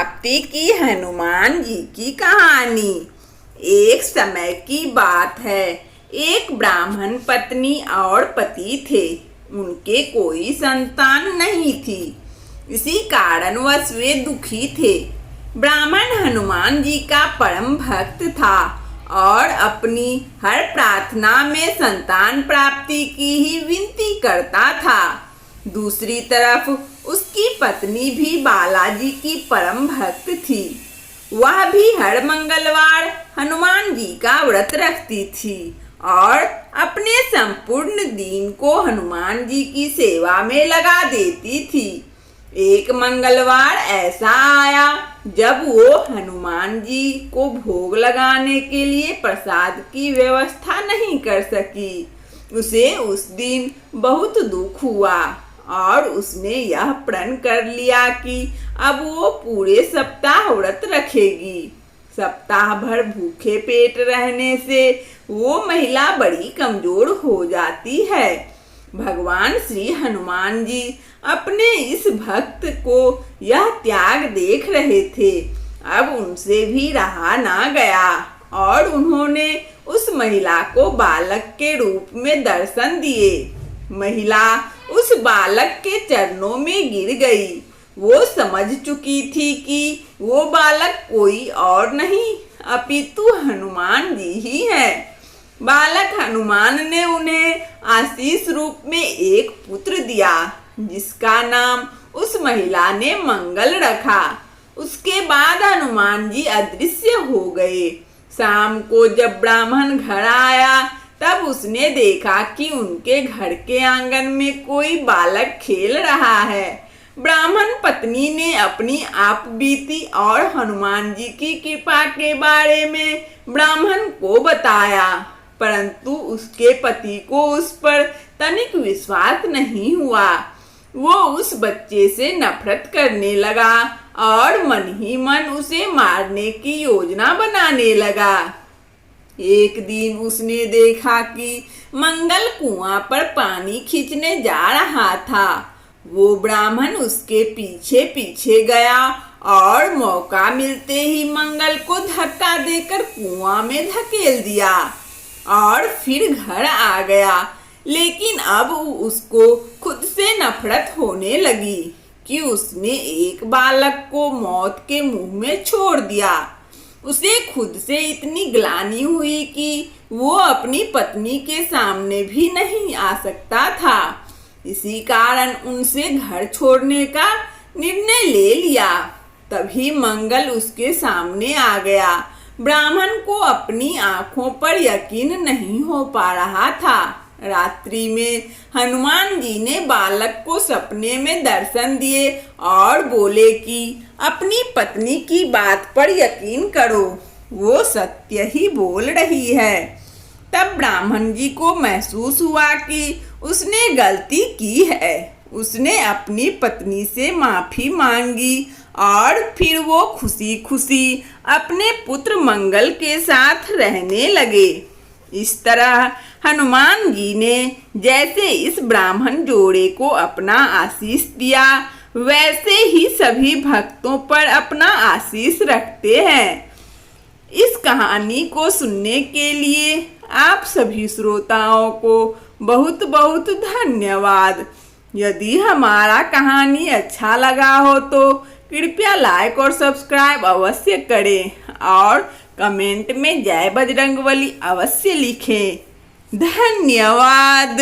प्राप्ति की हनुमान जी की कहानी। एक समय की बात है, एक ब्राह्मण पत्नी और पति थे। उनके कोई संतान नहीं थी। इसी कारणवश वे दुखी थे। ब्राह्मण हनुमान जी का परम भक्त था और अपनी हर प्रार्थना में संतान प्राप्ति की ही विनती करता था। दूसरी तरफ उसकी पत्नी भी बालाजी की परम भक्त थी। वह भी हर मंगलवार हनुमान जी का व्रत रखती थी और अपने संपूर्ण दिन को हनुमान जी की सेवा में लगा देती थी। एक मंगलवार ऐसा आया जब वो हनुमान जी को भोग लगाने के लिए प्रसाद की व्यवस्था नहीं कर सकी। उसे उस दिन बहुत दुख हुआ और उसने यह प्रण कर लिया कि अब वो पूरे सप्ताह व्रत रखेगी। सप्ताह भर भूखे पेट रहने से वो महिला बड़ी कमजोर हो जाती है। भगवान श्री हनुमान जी अपने इस भक्त को यह त्याग देख रहे थे। अब उनसे भी रहा ना गया और उन्होंने उस महिला को बालक के रूप में दर्शन दिए। महिला उस बालक के चरणों में गिर गई। वो समझ चुकी थी कि वो बालक कोई और नहीं अपितु हनुमान जी ही है। बालक हनुमान ने उन्हें आशीष रूप में एक पुत्र दिया, जिसका नाम उस महिला ने मंगल रखा। उसके बाद हनुमान जी अदृश्य हो गए। शाम को जब ब्राह्मण घर आया तब उसने देखा कि उनके घर के आंगन में कोई बालक खेल रहा है। ब्राह्मण पत्नी ने अपनी आप बीती और हनुमान जी की कृपा के बारे में ब्राह्मण को बताया, परंतु उसके पति को उस पर तनिक विश्वास नहीं हुआ। वो उस बच्चे से नफरत करने लगा और मन ही मन उसे मारने की योजना बनाने लगा। एक दिन उसने देखा कि मंगल कुआं पर पानी खींचने जा रहा था। वो ब्राह्मण उसके पीछे पीछे गया और मौका मिलते ही मंगल को धक्का देकर कुआं में धकेल दिया और फिर घर आ गया। लेकिन अब उसको खुद से नफरत होने लगी कि उसने एक बालक को मौत के मुंह में छोड़ दिया। उसे खुद से इतनी ग्लानि हुई कि वो अपनी पत्नी के सामने भी नहीं आ सकता था। इसी कारण उनसे घर छोड़ने का निर्णय ले लिया। तभी मंगल उसके सामने आ गया। ब्राह्मण को अपनी आंखों पर यकीन नहीं हो पा रहा था। रात्रि में हनुमान जी ने बालक को सपने में दर्शन दिए और बोले कि अपनी पत्नी की बात पर यकीन करो, वो सत्य ही बोल रही है। तब ब्राह्मण जी को महसूस हुआ कि उसने गलती की है। उसने अपनी पत्नी से माफी मांगी और फिर वो खुशी खुशी अपने पुत्र मंगल के साथ रहने लगे। इस तरह हनुमान जी ने जैसे इस ब्राह्मण जोड़े को अपना आशीष दिया, वैसे ही सभी भक्तों पर अपना आशीष रखते हैं। इस कहानी को सुनने के लिए आप सभी श्रोताओं को बहुत बहुत धन्यवाद। यदि हमारा कहानी अच्छा लगा हो तो कृपया लाइक और सब्सक्राइब अवश्य करें और कमेंट में जय बजरंगबली अवश्य लिखें। धन्यवाद।